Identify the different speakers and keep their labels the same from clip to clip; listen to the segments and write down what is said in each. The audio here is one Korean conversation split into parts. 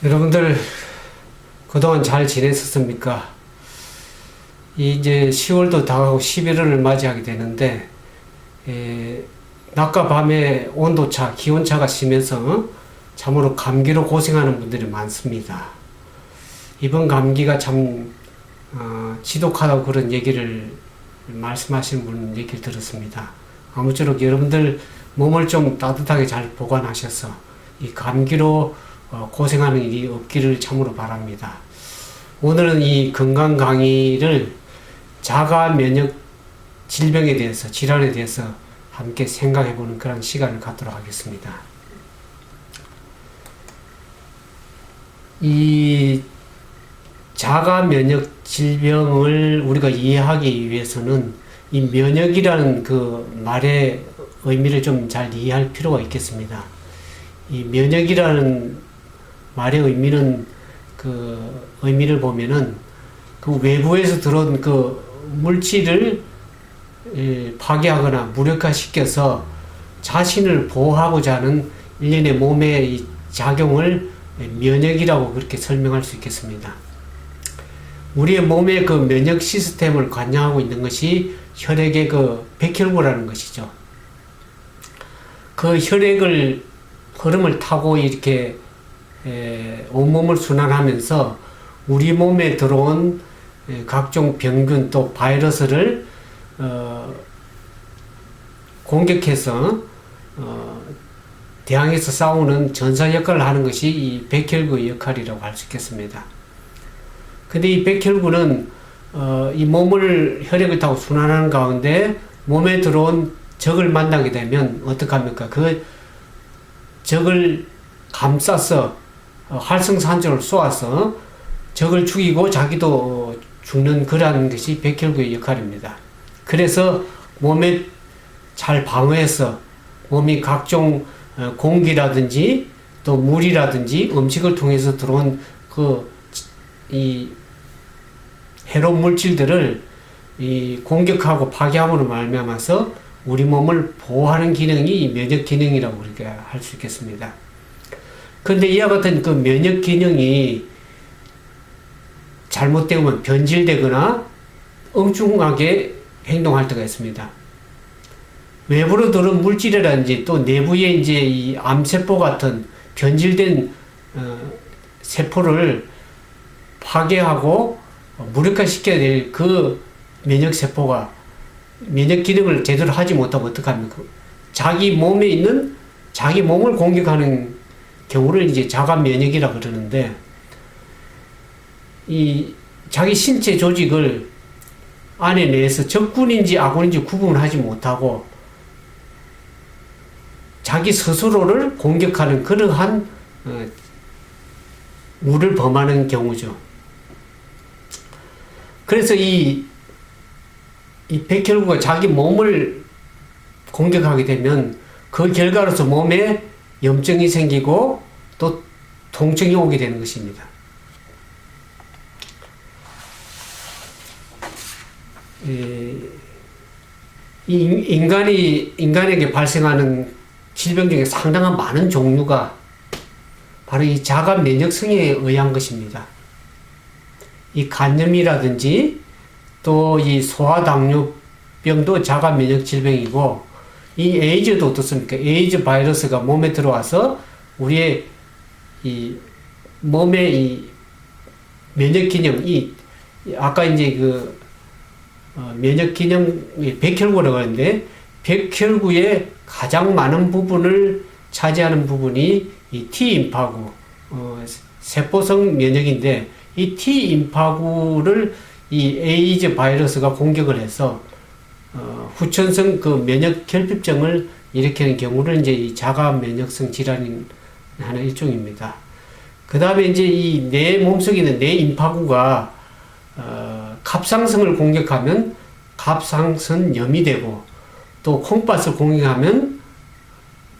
Speaker 1: 여러분들 그동안 잘 지냈었습니까? 이제 10월도 다가고 11월을 맞이하게 되는데 낮과 밤의 온도차, 기온차가 심해서 참으로 감기로 고생하는 분들이 많습니다. 이번 감기가 참 지독하다고 그런 얘기를 말씀하시는 분 얘기를 들었습니다. 아무쪼록 여러분들 몸을 좀 따뜻하게 잘 보관하셔서 이 감기로 고생하는 일이 없기를 참으로 바랍니다. 오늘은 이 건강 강의를 자가 면역 질병에 대해서, 질환에 대해서 함께 생각해보는 그런 시간을 갖도록 하겠습니다. 이 자가 면역 질병을 우리가 이해하기 위해서는 이 면역이라는 그 말의 의미를 좀 잘 이해할 필요가 있겠습니다. 이 면역이라는 말의 의미는 그 의미를 보면은 그 외부에서 들어온 그 물질을 파괴하거나 무력화시켜서 자신을 보호하고자 하는 일련의 몸의 이 작용을 면역이라고 그렇게 설명할 수 있겠습니다. 우리의 몸의 그 면역 시스템을 관장하고 있는 것이 혈액의 그 백혈구라는 것이죠. 그 혈액을 흐름을 타고 이렇게 온몸을 순환하면서 우리 몸에 들어온 각종 병균 또 바이러스를 공격해서 대항해서 싸우는 전사 역할을 하는 것이 이 백혈구의 역할이라고 할 수 있겠습니다. 근데 이 백혈구는 이 몸을 혈액을 타고 순환하는 가운데 몸에 들어온 적을 만나게 되면 어떡합니까? 그 적을 감싸서 활성산소를 쏘아서 적을 죽이고 자기도 죽는 그러한 것이 백혈구의 역할입니다. 그래서 몸에 잘 방어해서 몸이 각종 공기라든지 또 물이라든지 음식을 통해서 들어온 이 해로운 물질들을 공격하고 파괴함으로 말미암아서 우리 몸을 보호하는 기능이 이 면역 기능이라고 우리가 할 수 있겠습니다. 그런데 이와 같은 그 면역 기능이 잘못되면 변질되거나 엉뚱하게 행동할 때가 있습니다. 외부로 들어온 물질이라든지 또 내부에 이제 이 암세포 같은 변질된 세포를 파괴하고 무력화시켜야 될 그 면역세포가 면역 기능을 제대로 하지 못하고 어떡합니까? 자기 몸에 있는 자기 몸을 공격하는 경우를 이제 자가 면역이라고 그러는데, 이 자기 신체 조직을 안에 내에서 적군인지 아군인지 구분하지 못하고 자기 스스로를 공격하는 그러한 우를 범하는 경우죠. 그래서 이 백혈구가 자기 몸을 공격하게 되면 그 결과로서 몸에 염증이 생기고 또 통증이 오게 되는 것입니다. 인간에게 발생하는 질병 중에 상당한 많은 종류가 바로 이 자가 면역성에 의한 것입니다. 이 간염이라든지 또 이 소아당뇨병도 자가 면역 질병이고, 이 에이즈도 어떻습니까? 에이즈 바이러스가 몸에 들어와서 우리의 이 몸의 이 면역 기능, 아까 이제 그 면역 기능이 백혈구라고 하는데, 백혈구의 가장 많은 부분을 차지하는 부분이 이 T임파구, 세포성 면역인데, 이 T임파구를 이 에이즈 바이러스가 공격을 해서 후천성 그 면역 결핍증을 일으키는 경우를 이제 이 자가 면역성 질환인 하는 일종입니다. 그 다음에 이제 이 내 몸속에 있는 내 임파구가 갑상선을 공격하면 갑상선염이 되고, 또 콩팥을 공격하면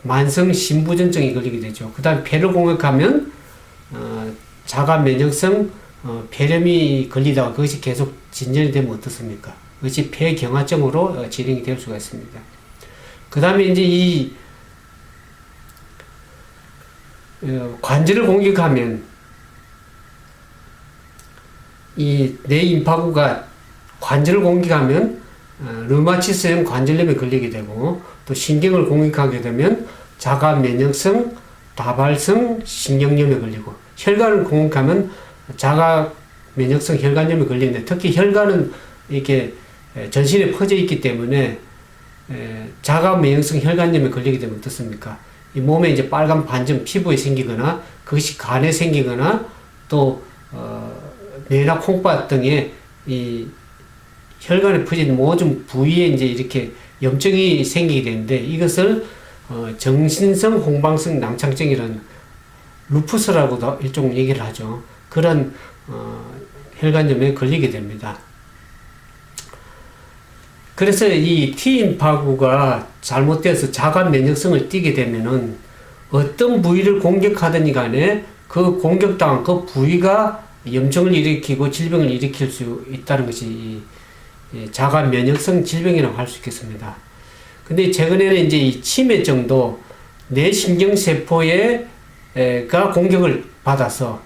Speaker 1: 만성 신부전증이 걸리게 되죠. 그 다음에 폐를 공격하면 자가 면역성 폐렴이 걸리다가 그것이 계속 진전이 되면 어떻습니까? 그것이 폐경화증으로 진행이 될 수가 있습니다. 그 다음에 이제 이 관절을 공격하면 이 뇌 임파구가 관절을 공격하면 류마티스형 관절염에 걸리게 되고, 또 신경을 공격하게 되면 자가 면역성 다발성 신경염에 걸리고, 혈관을 공격하면 자가 면역성 혈관염에 걸리는데, 특히 혈관은 이렇게 전신에 퍼져 있기 때문에 자가 면역성 혈관염에 걸리게 되면 어떻습니까? 이 몸에 이제 빨간 반점 피부에 생기거나, 그것이 간에 생기거나, 또 뇌나 콩팥 등의 이 혈관에 퍼진 모든 부위에 이제 이렇게 염증이 생기게 되는데, 이것을 정신성 홍방성 낭창증이라는 루푸스라고도 일종 얘기를 하죠. 그런 혈관염에 걸리게 됩니다. 그래서 이 T임파구가 잘못되어서 자가 면역성을 띠게 되면은 어떤 부위를 공격하든지 간에 그 공격당한 그 부위가 염증을 일으키고 질병을 일으킬 수 있다는 것이 자가 면역성 질병이라고 할 수 있겠습니다. 근데 최근에는 이제 이 치매증도 뇌신경세포가 공격을 받아서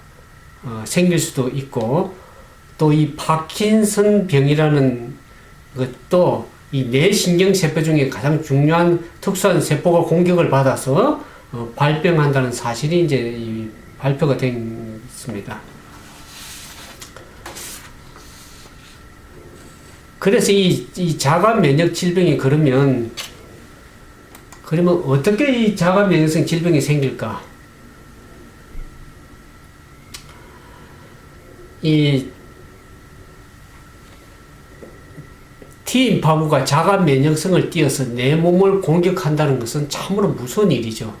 Speaker 1: 생길 수도 있고, 또 이 파킨슨 병이라는 것도 이 뇌신경세포 중에 가장 중요한 특수한 세포가 공격을 받아서 발병한다는 사실이 이제 발표가 됐습니다. 그래서 이 자가 면역 질병이 그러면 어떻게 이 자가 면역성 질병이 생길까? 이 T임파구가 자가 면역성을 띄어서 내 몸을 공격한다는 것은 참으로 무서운 일이죠.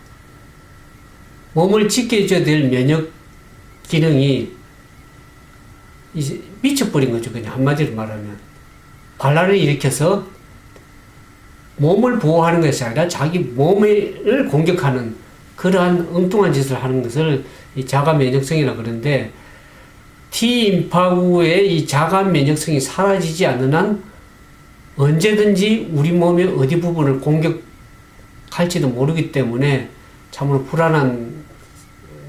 Speaker 1: 몸을 지켜줘야 될 면역 기능이 이제 미쳐버린 거죠. 그냥 한마디로 말하면. 반란을 일으켜서 몸을 보호하는 것이 아니라 자기 몸을 공격하는 그러한 엉뚱한 짓을 하는 것을 이 자가 면역성이라고 그러는데, T임파구의 이 자가 면역성이 사라지지 않는 한 언제든지 우리 몸의 어디 부분을 공격할지도 모르기 때문에 참으로 불안한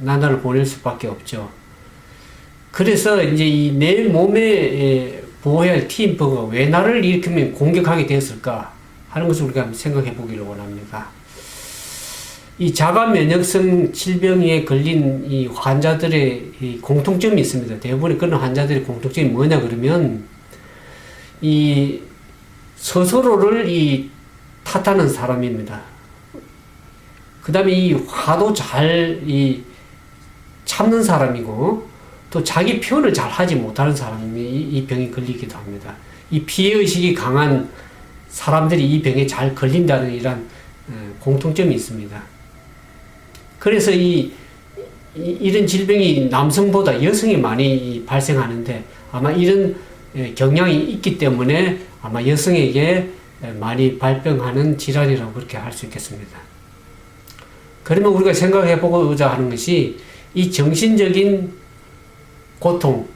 Speaker 1: 나날을 보낼 수밖에 없죠. 그래서 이제 이 내 몸에 보호해야 할 T임파구가 왜 나를 일으키면 공격하게 되었을까 하는 것을 우리가 한번 생각해 보기를 원합니다. 이 자가 면역성 질병에 걸린 이 환자들의 이 공통점이 있습니다. 대부분의 그런 환자들의 공통점이 뭐냐 그러면, 이 스스로를 탓하는 사람입니다. 그 다음에 이 화도 잘 참는 사람이고, 또 자기 표현을 잘 하지 못하는 사람이 이 병에 걸리기도 합니다. 이 피해의식이 강한 사람들이 이 병에 잘 걸린다는 이런 공통점이 있습니다. 그래서 이런 질병이 남성보다 여성이 많이 발생하는데, 아마 이런 경향이 있기 때문에 아마 여성에게 많이 발병하는 질환이라고 그렇게 할 수 있겠습니다. 그러면 우리가 생각해 보고자 하는 것이, 이 정신적인 고통,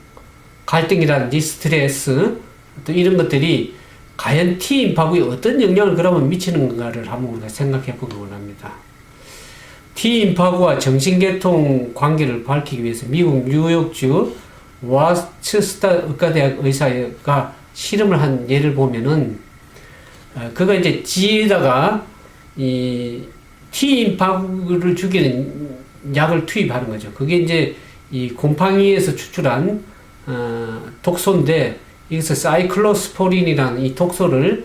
Speaker 1: 갈등이라든지 스트레스, 또 이런 것들이 과연 T임파구에 어떤 영향을 그러면 미치는가를 한번 우리가 생각해 보기 원합니다. T임파구와 정신계통 관계를 밝히기 위해서 미국 뉴욕주 와츠스타 의과대학 의사가 실험을 한 예를 보면은, 그가 이제 지에다가 이 T임파구를 죽이는 약을 투입하는 거죠. 그게 이제 이 곰팡이에서 추출한 독소인데, 여기서 사이클로스포린이라는 이 독소를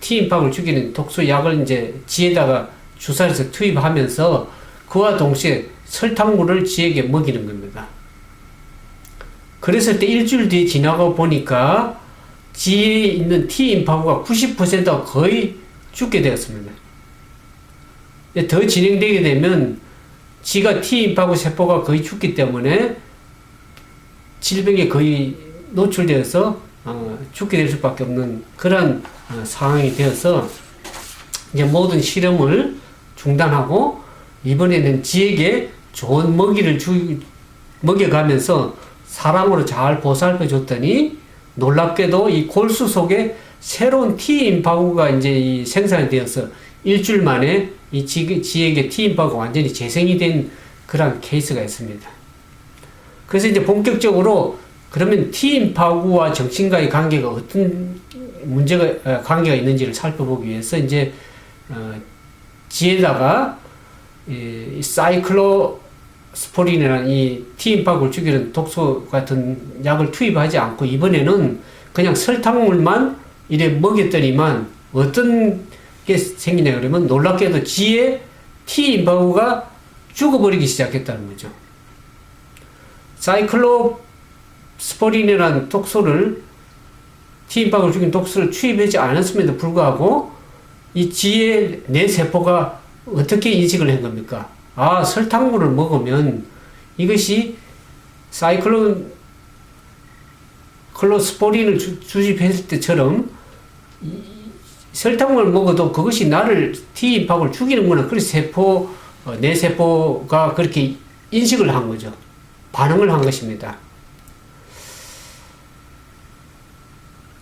Speaker 1: T임파구를 죽이는 독소약을 이제 지에다가 주사해서 투입하면서 그와 동시에 설탕물을 지에게 먹이는 겁니다. 그랬을 때 일주일 뒤에 지나가 보니까 지에 있는 T임파구가 90%가 거의 죽게 되었습니다. 더 진행되게 되면 지가 T임파구 세포가 거의 죽기 때문에 질병에 거의 노출되어서 죽게 될 수밖에 없는 그런 상황이 되어서 이제 모든 실험을 중단하고, 이번에는 지에게 좋은 먹이를 먹여가면서 사람으로 잘 보살펴 줬더니, 놀랍게도 이 골수 속에 새로운 T임파구가 이제 생산이 되어서 일주일 만에 이 지에게 T임파구가 완전히 재생이 된 그런 케이스가 있습니다. 그래서 이제 본격적으로 그러면 T인파구와 정신과의 관계가 어떤 관계가 있는지를 살펴보기 위해서 이제 지에다가 이 사이클로스포린이라는 이 T인파구를 죽이는 독소 같은 약을 투입하지 않고 이번에는 그냥 설탕물만 이래 먹였더니만 어떤 게 생기냐 그러면 놀랍게도 지에 T인파구가 죽어버리기 시작했다는 거죠. 사이클로스포린이라는 독소를 T인파구를 죽인 독소를 투입하지 않았음에도 불구하고 이 지의 뇌세포가 어떻게 인식을 한 겁니까? 아, 설탕물을 먹으면 이것이 사이클로스포린을 주입했을 때처럼 설탕물을 먹어도 그것이 나를 T인파구를 죽이는구나. 그래서 뇌세포가 그렇게 인식을 한 거죠. 반응을 한 것입니다.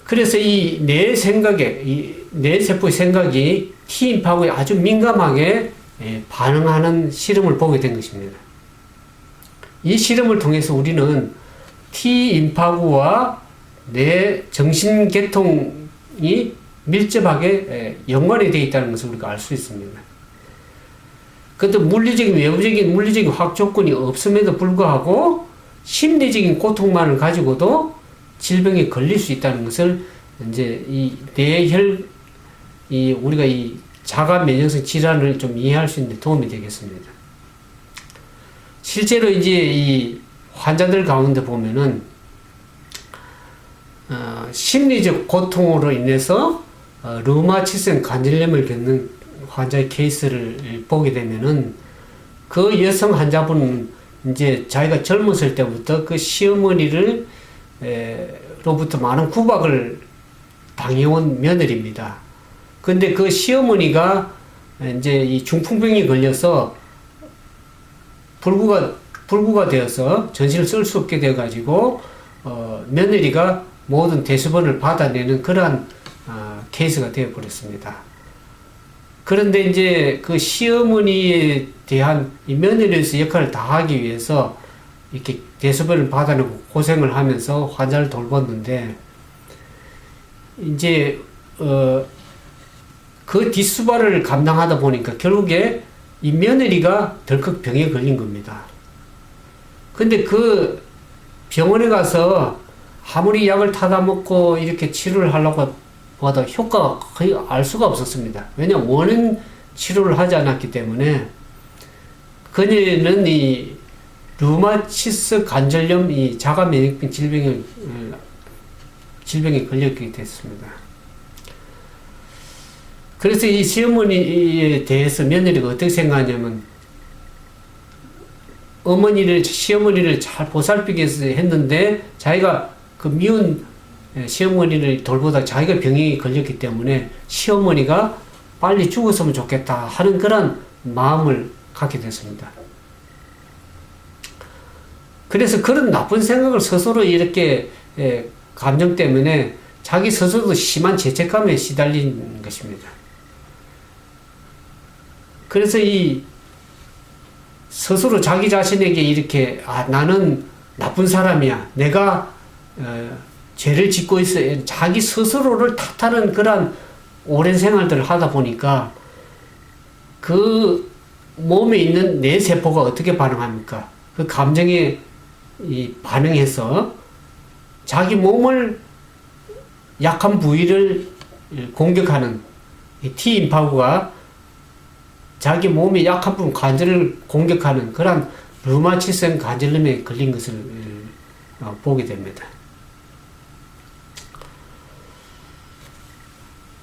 Speaker 1: 그래서 이 뇌세포의 생각이 T인파구에 아주 민감하게 반응하는 실험을 보게 된 것입니다. 이 실험을 통해서 우리는 T인파구와 뇌 정신계통이 밀접하게 연관이 되어 있다는 것을 우리가 알 수 있습니다. 그런데 외부적인 물리적인 확 조건이 없음에도 불구하고 심리적인 고통만을 가지고도 질병에 걸릴 수 있다는 것을 이제 우리가 이 자가 면역성 질환을 좀 이해할 수 있는 데 도움이 되겠습니다. 실제로 이제 이 환자들 가운데 보면은 심리적 고통으로 인해서 류마티성 관절염을 겪는 환자의 케이스를 보게 되면은 그 여성 환자분은 이제 자기가 젊었을 때부터 그 시어머니를 로부터 많은 구박을 당해온 며느리입니다. 근데 그 시어머니가 이제 이 중풍병에 걸려서 불구가 되어서 전신을 쓸 수 없게 되어가지고 며느리가 모든 대수번을 받아내는 그러한 케이스가 되어버렸습니다. 그런데 이제 그 시어머니에 대한 이 며느리로서 역할을 다하기 위해서 이렇게 대수번을 받아내고 고생을 하면서 환자를 돌봤는데 이제 그 뒷수발을 감당하다 보니까 결국에 이 며느리가 덜컥 병에 걸린 겁니다. 근데 그 병원에 가서 아무리 약을 타다 먹고 이렇게 치료를 하려고 봐도 효과가 거의 알 수가 없었습니다. 왜냐하면 원인 치료를 하지 않았기 때문에 그녀는 이 류마티스 관절염 이 자가 면역병 질병에 걸렸게 됐습니다. 그래서 이 시어머니에 대해서 며느리가 어떻게 생각하냐면 시어머니를 잘 보살피기 위해서 했는데 자기가 그 미운 시어머니를 돌보다 자기가 병에 걸렸기 때문에 시어머니가 빨리 죽었으면 좋겠다 하는 그런 마음을 갖게 됐습니다. 그래서 그런 나쁜 생각을 스스로 이렇게 감정 때문에 자기 스스로도 심한 죄책감에 시달린 것입니다. 그래서 이 스스로 자기 자신에게 이렇게 나는 나쁜 사람이야. 내가 죄를 짓고 있어. 자기 스스로를 탓하는 그런 오랜 생활들을 하다 보니까 그 몸에 있는 내 세포가 어떻게 반응합니까? 그 감정에 반응해서 자기 몸을 약한 부위를 공격하는 T인파구가 자기 몸의 약한 부분 관절을 공격하는 그런 류마티성 관절염에 걸린 것을 보게 됩니다.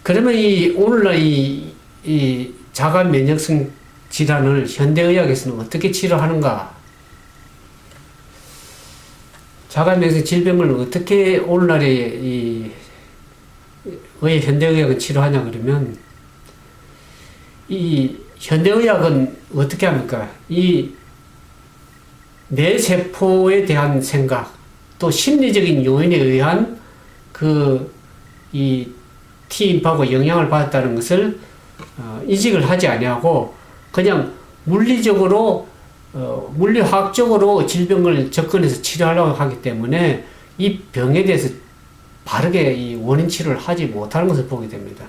Speaker 1: 그러면 오늘날 이 자가 면역성 질환을 현대의학에서는 어떻게 치료하는가? 자가 면역성 질병을 어떻게 오늘날의 현대의학은 치료하냐 그러면 이 현대의학은 어떻게 합니까? 이 뇌세포에 대한 생각, 또 심리적인 요인에 의한 이 T인파구가 영향을 받았다는 것을 인식을 하지 아니하고 그냥 물리화학적으로 질병을 접근해서 치료하려고 하기 때문에 이 병에 대해서 바르게 이 원인 치료를 하지 못하는 것을 보게 됩니다.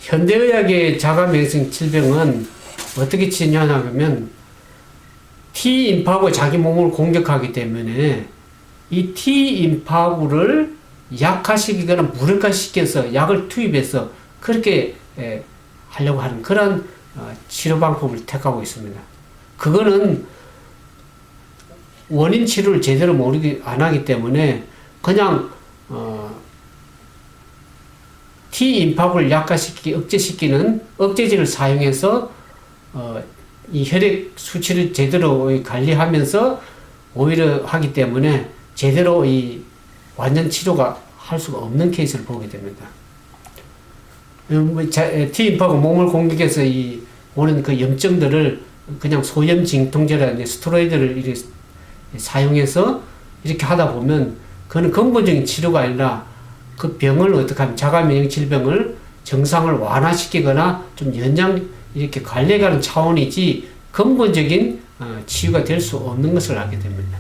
Speaker 1: 현대의학의 자가면역성 질병은 어떻게 치료하냐면 T인파구가 자기 몸을 공격하기 때문에 이 T인파구를 약화시키거나 무력화시켜서 약을 투입해서 그렇게 하려고 하는 그런 치료 방법을 택하고 있습니다. 그거는 원인 치료를 제대로 안 하기 때문에 그냥 T인파구를 억제시키는 억제제를 사용해서 이 혈액 수치를 제대로 관리하면서 오히려 하기 때문에 제대로 이 완전 치료가 할 수가 없는 케이스를 보게 됩니다. T인파구 몸을 공격해서 오는 그 염증들을 그냥 소염 진통제라는 스테로이드를 이렇게 사용해서 이렇게 하다 보면 그건 근본적인 치료가 아니라 그 병을 어떻게 하면 자가면역 질병을 정상을 완화시키거나 좀 연장 이렇게 관리하는 차원이지 근본적인 치유가 될 수 없는 것을 알게 됩니다.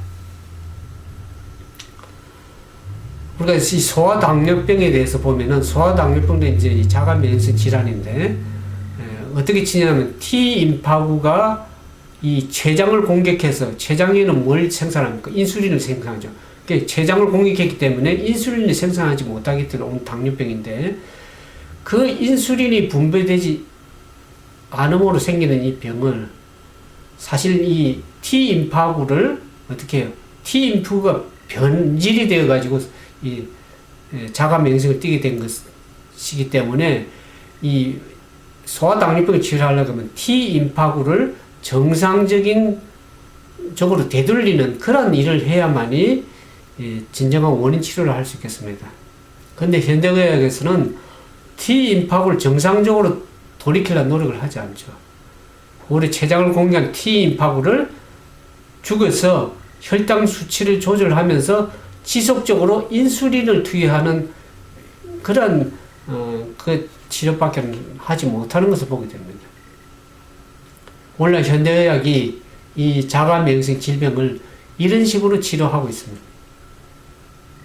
Speaker 1: 우리가 이 소아당뇨병에 대해서 보면은 소아당뇨병도 이제 이 자가면역성 질환인데 어떻게 치냐면 T인파구가 이 췌장을 공격해서 췌장에는 뭘 생산합니까? 인슐린을 생산하죠. 그러니까 췌장을 공격했기 때문에 인슐린을 생산하지 못하기 때문에 온 당뇨병인데 그 인슐린이 분배되지 않음으로 생기는 이 병을 사실 이 T인파구를 어떻게 해요? T인파구가 변질이 되어 가지고 이 자가면역성을 띠게 된 것이기 때문에 이 소아당뇨병을 치료하려고 하면 T인파구를 정상적인 적으로 되돌리는 그런 일을 해야만이 진정한 원인 치료를 할 수 있겠습니다. 근데 현대의학에서는 T인파구를 정상적으로 돌이키려는 노력을 하지 않죠. 우리 췌장을 공격한 T인파구를 죽여서 혈당 수치를 조절하면서 지속적으로 인슐린을 투여하는 그런 그 치료밖에 하지 못하는 것을 보게 됩니다. 오늘날 현대의학이 이 자가면역성 질병을 이런 식으로 치료하고 있습니다.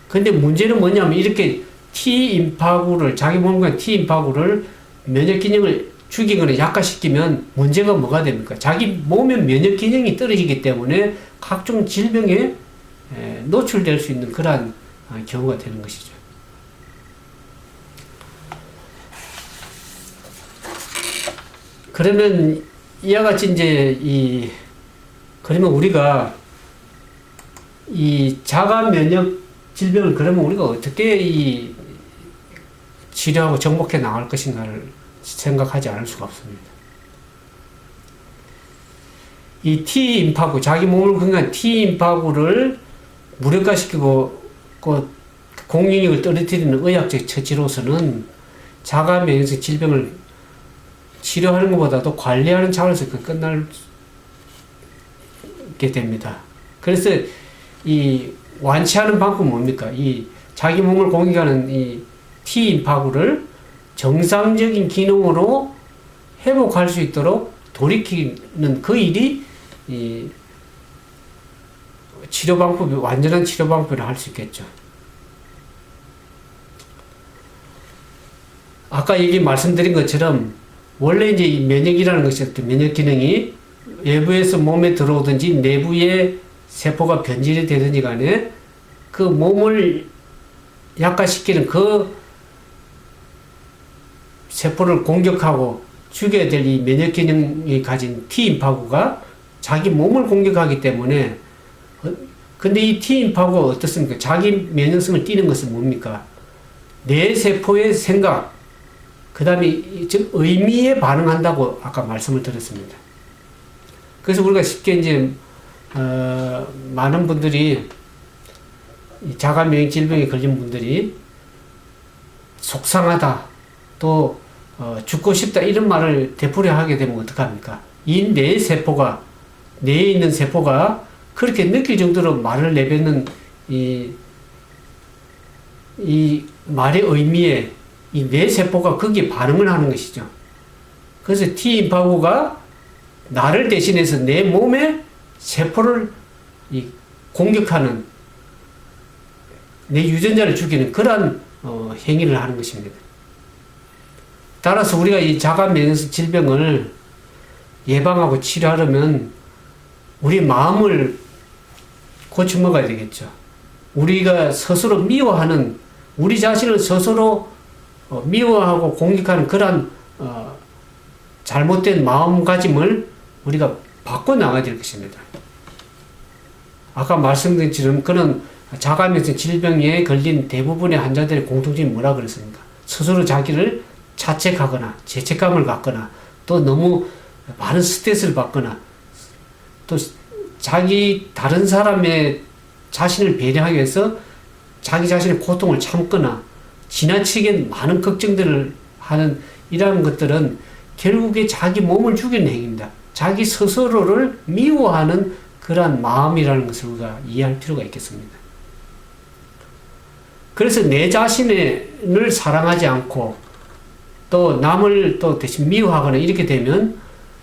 Speaker 1: 근데 문제는 뭐냐면 이렇게 T인파구를 자기 몸과 T인파구를 면역 기능을 죽이거나 약화시키면 문제가 뭐가 됩니까? 자기 몸의 면역 기능이 떨어지기 때문에 각종 질병에 노출될 수 있는 그러한 경우가 되는 것이죠. 그러면 이와 같이 이제 그러면 우리가 이 자가 면역 질병을 그러면 우리가 어떻게 치료하고 정복해 나갈 것인가를 생각하지 않을 수가 없습니다. 이 T인파구, 자기 몸을 공격한 T인파구를 무력화시키고 공격력을 떨어뜨리는 의학적 처치로서는 자가 면역성 질병을 치료하는 것보다도 관리하는 차원에서 끝나게 됩니다. 그래서 이 완치하는 방법은 뭡니까? 이 자기 몸을 공격하는 이 T인파구를 정상적인 기능으로 회복할 수 있도록 돌이키는 그 일이 이 치료 방법이 완전한 치료 방법이라 할 수 있겠죠. 아까 말씀드린 것처럼 원래 이제 이 면역이라는 것이 면역 기능이 외부에서 몸에 들어오든지 내부의 세포가 변질이 되든지 간에 그 몸을 약화시키는 그 세포를 공격하고 죽여야 될 이 면역 기능이 가진 T인파구가 자기 몸을 공격하기 때문에 근데 이 T인파구가 어떻습니까? 자기 면역성을 띠는 것은 뭡니까? 내 세포의 생각, 그 다음에 즉 의미에 반응한다고 아까 말씀을 드렸습니다. 그래서 우리가 쉽게 이제 많은 분들이 자가면역 질병에 걸린 분들이 속상하다 또 죽고 싶다 이런 말을 되풀이하게 하게 되면 어떡합니까? 이 뇌 세포가 뇌에 있는 세포가 그렇게 느낄 정도로 말을 내뱉는 이 말의 의미에 이 뇌 세포가 거기에 반응을 하는 것이죠. 그래서 T인파구가 나를 대신해서 내 몸의 세포를 공격하는, 내 유전자를 죽이는 그러한 행위를 하는 것입니다. 따라서 우리가 이 자가면역 질병을 예방하고 치료하려면 우리 마음을 고쳐 먹어야 되겠죠. 우리가 스스로 미워하는, 우리 자신을 스스로 미워하고 공격하는 그러한 잘못된 마음가짐을 우리가 바꿔나가야 될 것입니다. 아까 말씀드린 것처럼 그런 자가면역 질병에 걸린 대부분의 환자들의 공통점이 뭐라 그랬습니까? 스스로 자기를 자책하거나 죄책감을 갖거나 또 너무 많은 스트레스를 받거나 또 다른 사람의 자신을 배려하기 위해서 자기 자신의 고통을 참거나 지나치게 많은 걱정들을 하는 이러한 것들은 결국에 자기 몸을 죽이는 행위입니다. 자기 스스로를 미워하는 그러한 마음이라는 것을 우리가 이해할 필요가 있겠습니다. 그래서 내 자신을 사랑하지 않고 또 남을 또 대신 미워하거나 이렇게 되면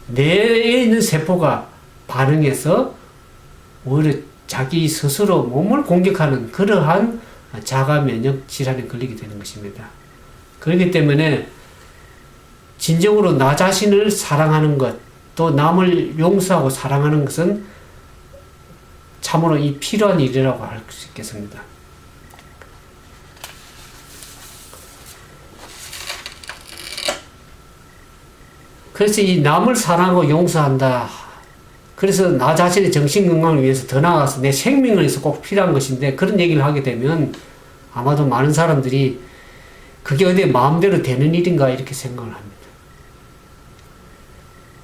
Speaker 1: 뇌에 있는 세포가 반응해서 오히려 자기 스스로 몸을 공격하는 그러한 자가면역 질환에 걸리게 되는 것입니다. 그렇기 때문에 진정으로 나 자신을 사랑하는 것, 또 남을 용서하고 사랑하는 것은 참으로 이 필요한 일이라고 할 수 있겠습니다. 그래서 이 남을 사랑하고 용서한다. 그래서 나 자신의 정신건강을 위해서 더 나아가서 내 생명을 위해서 꼭 필요한 것인데 그런 얘기를 하게 되면 아마도 많은 사람들이 그게 어디 마음대로 되는 일인가 이렇게 생각을 합니다.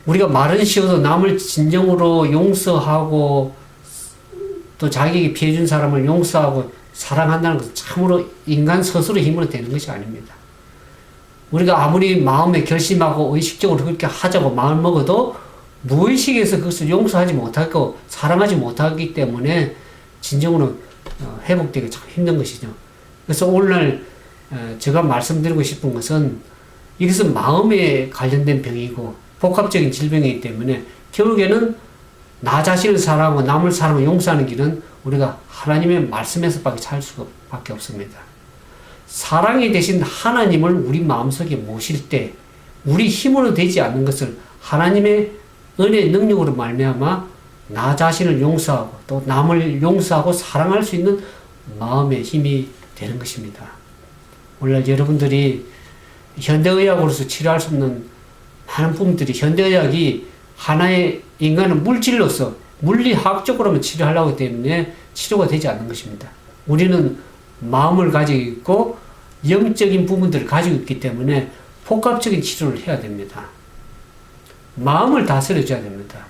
Speaker 1: 우리가 말은 쉬워도 남을 진정으로 용서하고 또 자기에게 피해준 사람을 용서하고 사랑한다는 것은 참으로 인간 스스로 힘으로 되는 것이 아닙니다. 우리가 아무리 마음에 결심하고 의식적으로 그렇게 하자고 마음을 먹어도 무의식에서 그것을 용서하지 못하고 사랑하지 못하기 때문에 진정으로 회복되기 참 힘든 것이죠. 그래서 오늘 제가 말씀드리고 싶은 것은 이것은 마음에 관련된 병이고 복합적인 질병이기 때문에 결국에는 나 자신을 사랑하고 남을 사랑하고 용서하는 길은 우리가 하나님의 말씀에서밖에 찾을 수밖에 없습니다. 사랑이 되신 하나님을 우리 마음속에 모실 때 우리 힘으로 되지 않는 것을 하나님의 은혜의 능력으로 말미암아 나 자신을 용서하고 또 남을 용서하고 사랑할 수 있는 마음의 힘이 되는 것입니다. 오늘날 여러분들이 현대의학으로서 치료할 수 없는 많은 부분들이 현대의학이 하나의 인간의 물질로서 물리학적으로만 치료하려고 때문에 치료가 되지 않는 것입니다. 우리는 마음을 가지고 있고 영적인 부분들을 가지고 있기 때문에 복합적인 치료를 해야 됩니다. 마음을 다스려줘야 됩니다.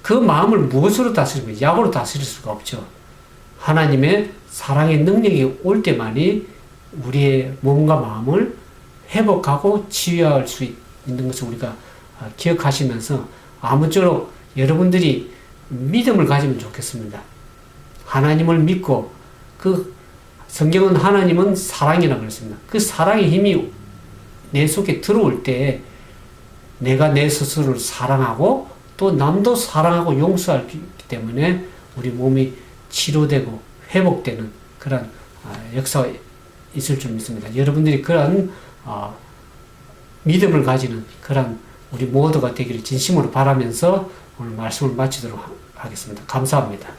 Speaker 1: 그 마음을 무엇으로 다스립니까? 약으로 다스릴 수가 없죠. 하나님의 사랑의 능력이 올 때만이 우리의 몸과 마음을 회복하고 치유할 수 있는 것을 우리가 기억하시면서 아무쪼록 여러분들이 믿음을 가지면 좋겠습니다. 하나님을 믿고 그 성경은 하나님은 사랑이라고 그랬습니다. 그 사랑의 힘이 내 속에 들어올 때 내가 내 스스로를 사랑하고 또 남도 사랑하고 용서하기 때문에 우리 몸이 치료되고 회복되는 그런 역사가 있을 줄 믿습니다. 여러분들이 그런 믿음을 가지는 그런 우리 모두가 되기를 진심으로 바라면서 오늘 말씀을 마치도록 하겠습니다. 감사합니다.